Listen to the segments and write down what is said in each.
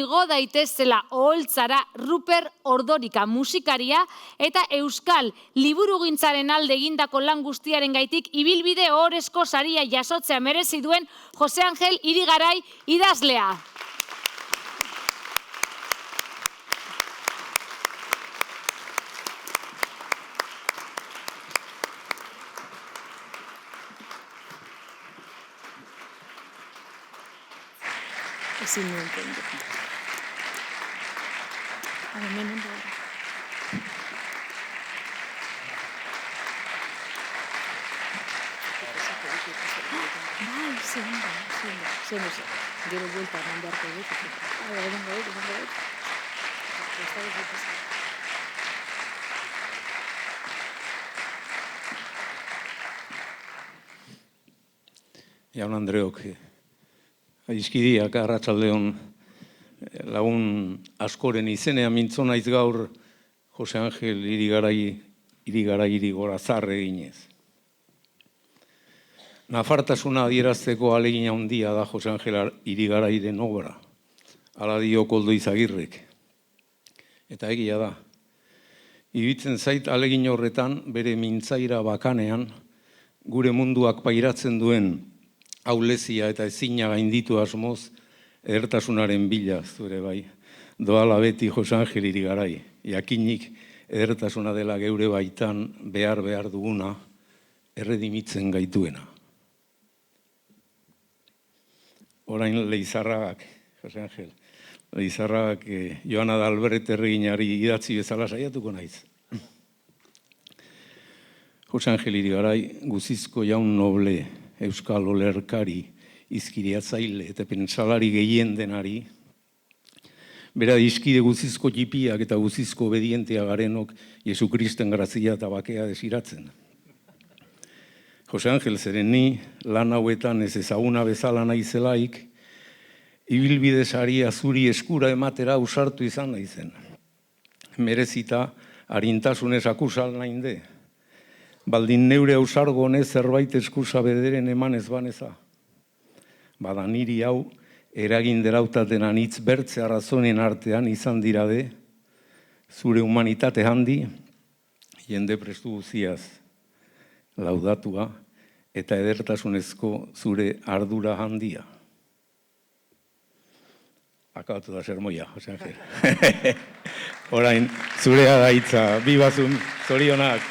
igo daitezela oholtzara Ruper Ordorika musikaria eta euskal liburugintzaren alde egindako lan guztiaren gaitik ibilbide ohorezko saria jasotzea merezi duen Jose Angel Irigaray idazlea. Ezin nuen kendu. Hemen ondo. Bai, zen. Gero buelta eman beharko dut. Egongo dut. Jaun Andreok, aizkidiak arratsaldeon lagun askoren izenean mintzo naiz gaur Jose Angel Irigaray Irigorazar eginez. Nafartasuna adierazteko ahalegin handia da Jose Angel Irigarayren obra, hala dio Koldo Izagirrek. Eta egia da. Iruditzen zait ahalegin horretan bere mintzaira bakanean gure munduak pairatzen duen aulezia eta ezina gainditu asmoz edertasunaren bila zure bai. Doala beti Jose Angel Irigaray, jakinik edertasuna dela geure baitan behar duguna erredimitzen gaituena. Orain Leizarragak, Jose Angel, Leizarragak Joana Dalbert erreginari idatzi bezala saiatuko naiz. Jose Angel Irigaray guzizko jaun noble, euskal olerkari, izkiriatzaile eta pentsalari gehien denari, bera izkide guzizko txipiak eta guzizko obedientea garenok Jesu Kristen grazia eta bakea desiratzen. Jose Angel zeren ni lan hauetan ez ezaguna bezala naizelaik, ibilbide saria zuri eskura ematera ausartu izan naizen. Merezita arintasunez akusal nainde. Baldin neure ausargo honez zerbait eskusa bederen emanez baneza. Bada niri hau eragin derautaten anitz bertze arrazonen artean izan dirade, zure humanitate handi, jende prestu guziaz laudatua eta edertasunezko zure ardura handia. Akabatu da sermoia, Jose Angel. Orain, zurea da hitza, bibazun, zorionak.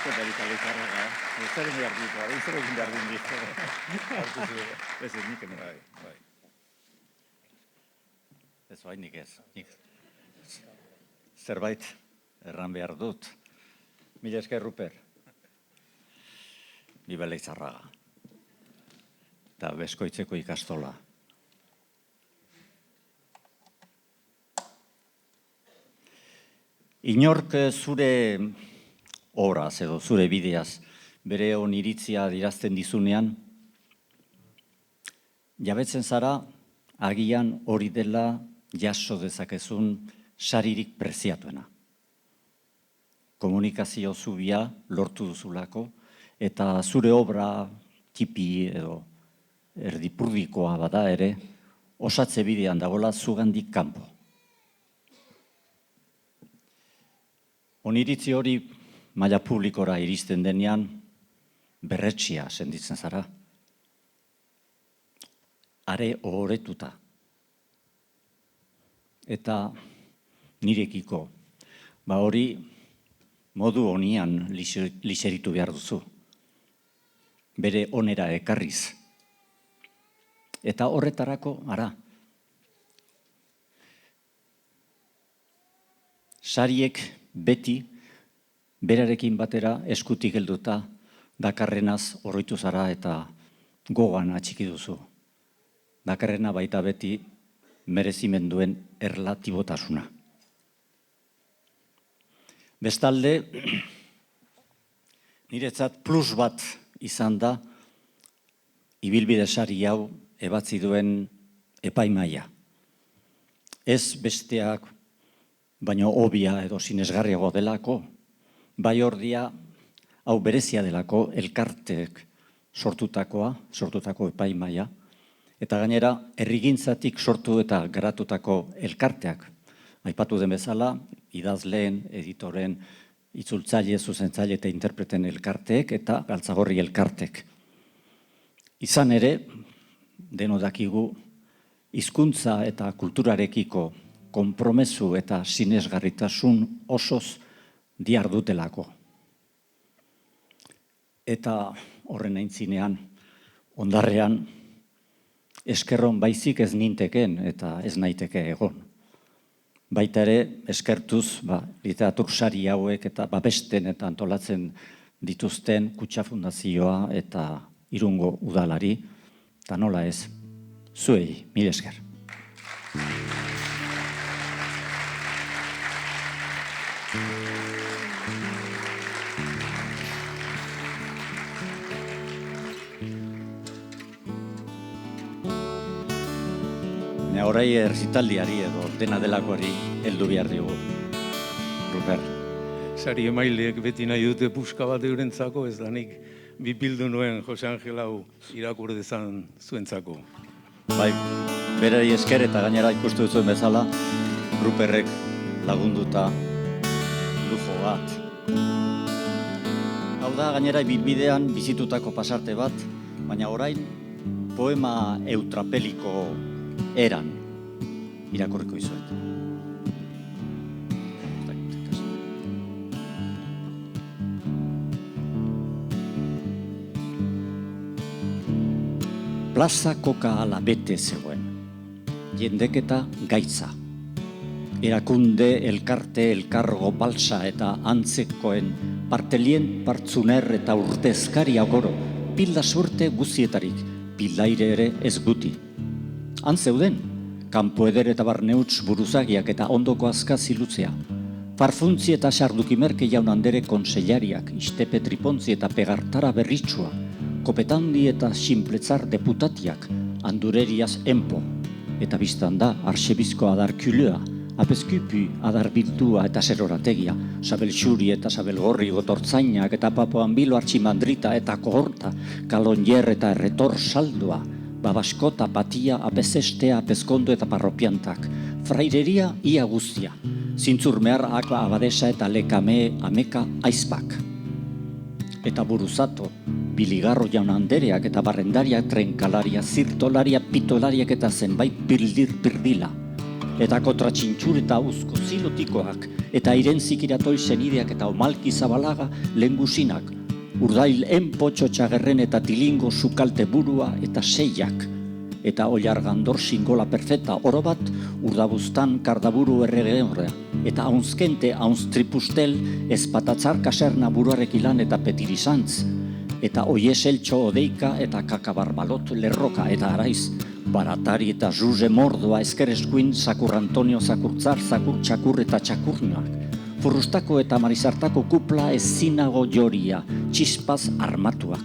Ze polita Leizarraga. Zer egin behar ditu, zer egin behar ditu. Ez ez nik ene. Ez bain nik ez. Zerbait erran behar dut. Mila esker Ruper. Biba Leizarraga. Eta Beskoitzeko ikastola. Inork zure obraz edo zure bideaz bere oniritzia dirazten dizunean, jabetzen zara agian hori dela jaso dezakezun saririk preziatuena. Komunikazio zubia lortu duzulako eta zure obra tipi edo erdipurdikoa bada ere, osatze bidean dagoela zugandik kanpo. Oniritzi hori maila publikora iristen denean berretsia senditzen zara. Are ohoretuta. Eta nirekiko, hori modu honian liseritu behar duzu. Bere onera ekarriz. Eta horretarako, sariek beti berarekin batera eskutik helduta dakarrenaz oroitu zara eta gogoan atxiki duzu. Dakarrena baita beti merezimenduen erlatibotasuna. Bestalde, niretzat plus bat izan da ibilbide sari hau ebatzi duen epaimaia. Ez besteak baino hobia edo sinesgarriago delako, bai ordia hau berezia delako elkarteek sortutako epaimaia, Eta gainera, herrigintzatik sortu eta garatutako elkarteak. Aipatu den bezala, idazleen, editoren, itzultzaile, zuzentzaile eta interpreten elkarteek eta galtzagorri elkartek. Izan ere, deno dakigu, hizkuntza eta kulturarekiko konpromesu eta sinesgarritasun osoz diardutelako. Eta horren aintzinean, ondarrean, eskerron baizik ez ninteken eta ez naiteke egon. Baita ere, eskertuz, literatur sari hauek eta babesten eta antolatzen dituzten Kutxa Fundazioa eta Irungo udalari, eta nola ez, zuei, mila esker. Horai erzitaldiari edo dena delakoari heldu behar dugu. Ruper. Sari emaileek beti nahi dute puska bat eurentzako, ez da nik bipildu nuen Jose Angel hau irakur dezan zuentzako. Bai, berari esker eta gainera ikustu duzuen bezala, Ruperrek lagunduta lujo bat. Hau da, gainera bidean bizitutako pasarte bat, baina orain poema eutrapeliko eran irakurriko izuet. Plaza koka ala bete zegoen, jendeketa gaitza. Erakunde, elkarte, elkargo, balsa eta antzekoen partelien, partzuner eta urtezkari agoro, pilda suerte guzietarik, pildaire ere ez guti. Han zeuden, kanpo eder eta barneuts buruzagiak eta ondoko azka zilutzea. Farfuntzi eta sardukimerke jaun andere konsellariak, istepe tripontzi eta pegartara berritsua, kopetandi eta sinpletzar deputatiak, andureriaz enpo, eta biztan da, arsebizko adarkulea, apezkupi adarbiltua eta zerorategia, sabelxuri eta sabelgorri gotortzainak eta papoan bilo artximandrita eta kohorta, kalonjer eta erretor saldua, babaskota, patia, apezestea, apezkondo eta parropiantak, fraireria ia guztia, zintzurmear akla abadesa eta lekame ameka aizpak. Eta buruzato, biligarro jaun andereak eta barrendariak trenkalaria, zirtolaria, pitolariak eta zenbait pirdila. Eta kotratxintxur eta uzko zilotikoak, eta irentzikiratoi zenideak eta omalki zabalaga lengusinak, urdail enpotxo txagerren eta tilingo sukalte burua eta seiak, eta oiargandor singola perfeta oro bat urdabuztan kardaburu errege horrea, eta haunzkente haunztripustel espatatzar kaserna buruarek ilan eta petirizantz, eta oieseltxo odeika eta kakabarbalot lerroka eta araiz, baratari eta juze mordoa eskereskuin Zakur Antonio Zakurtzar, Zakur Txakur eta Txakurnak, Furrustako eta Marizartako kupla ezinago joria, txispaz armatuak,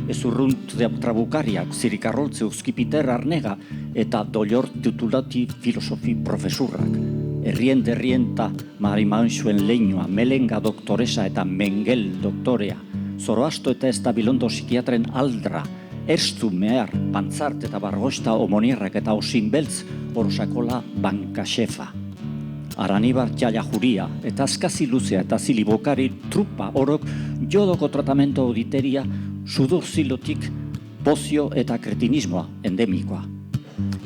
ezurrunt trabukariak, zirikarroltze uzkipiter arnega eta dollor titulati filosofi profesurrak, herrienta Marimansuen leinoa, Melenga doktoresa eta Mengel doktorea, Zoroasto eta Estabilondo psikiatren aldra, Erstu mehar, pantzart eta bargosta omonierrak eta osinbeltz orosakola bankaxefa. Aranibar jaia juria eta azkazi luzea eta zilibokari trupa orok jodoko tratamento auditeria sudur zilotik pozio eta kretinismoa endemikoa.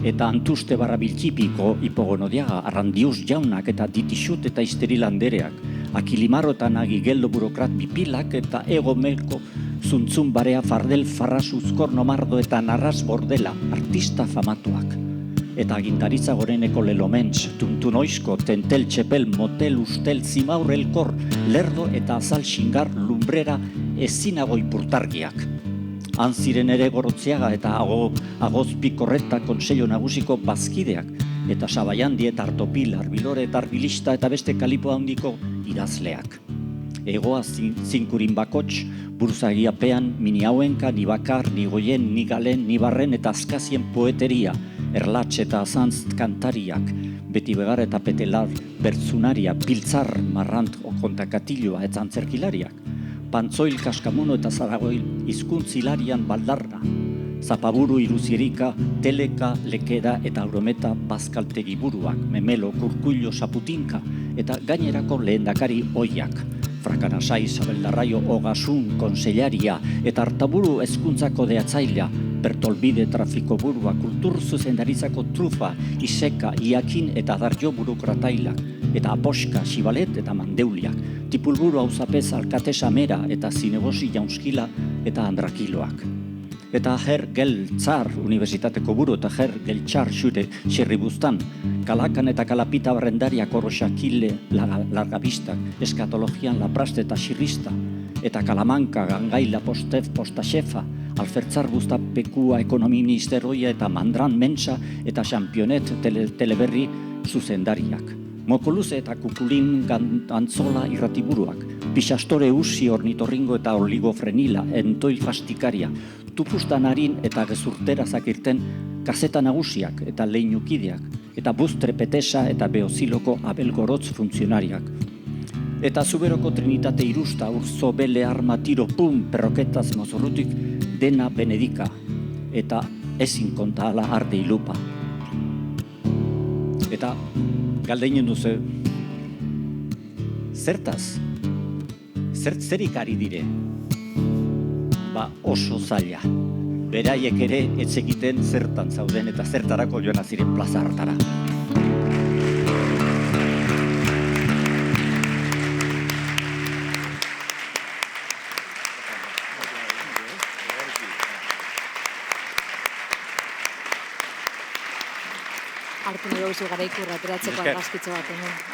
Eta antuste barra biltxipiko hipogonodiaga arrandius jaunak eta ditixut eta isterilandereak, akilimarro eta nagigeldo burokrat bipilak eta egomelko zuntzun barea fardel farras uzkor nomardo eta narras bordela artista famatuak. Eta agintaritza goreneko lelomens, tuntunoizko, tentel, txepel, motel, ustel, zimaur, elkor, lerdo eta azal xingar lumbrera ezinago ipurtargiak. Han ziren ere Gorotziaga eta Agozpikorreta konseilo nagusiko bazkideak, eta Sabaiandi eta Artopil, Arbilore eta Arbilista eta beste kalipo handiko idazleak. Egoa zinkurin bakots, buruzagiapean, mini hauenka, ni bakar, ni goien, ni galen, ni barren eta azkazien poeteria, erlatx eta azantz kantariak, beti begar eta petelar, bertzunaria, piltzar, marrant, kontakatiloa eta antzerkilariak, pantzoil, kaskamuno eta zaragoil, hizkuntzilarian baldarra, Zapaburu Iruzierika, Teleka, Lekeda eta Aurometa bazkaltegi buruak, Memelo, Kurkullo, Saputinka eta gainerako lehendakari oiak. Frakanasai, Isabel Larraio, Ogasun, Konsellaria eta Artaburu hezkuntzako deatzailea, Bertolbide trafiko burua, kultur zuzendaritzako trufa, Iseka, Iakin eta Darjo burokratailak, eta Aposka, Xibalet eta Mandeuliak, Tipulburu Auzapez, Alkatesa Mera eta Zinebosi Jaunskila eta Andrakiloak. Eta Ger Geltzar Unibertsitateko buru eta Ger Geltzar xure Xerribuztan, Kalakan eta Kalapita Barrendariak Oroxakile Largabistak, Eskatologian Lapraste eta Xirrista, eta Kalamanka Gangaila Postef Postaxefa, Alfertzar Busta Pekua Ekonomi Ministeroia eta Mandran Mensa eta Championet Teleberri zuzendariak. Mokoluze eta Kukulin Antzola irratiburuak, Pixastore Usi Ornitorringo eta Oligofrenila Entoil Fastikaria, Tupustanarin eta Gezurtera zakirten kazeta nagusiak eta leinukideak, eta Bustre Petesa eta Beoziloko Abelgorotz funtzionariak. Eta Zuberoko Trinitate Irusta, Urzo Bele Arma Tiro Pum Perroketaz Mozorrutik Dena Benedika, eta ezin konta ala Arde Ilupa. Eta galdeinen duzu, zertaz? Zerik ari dire? Ba oso zaila. Beraiek ere etzekiten zertan zauden eta zertarako joan ziren plaza hartara. Hartu nahi gauzu garaikurra ateratzeko argazkitxo bat hemen.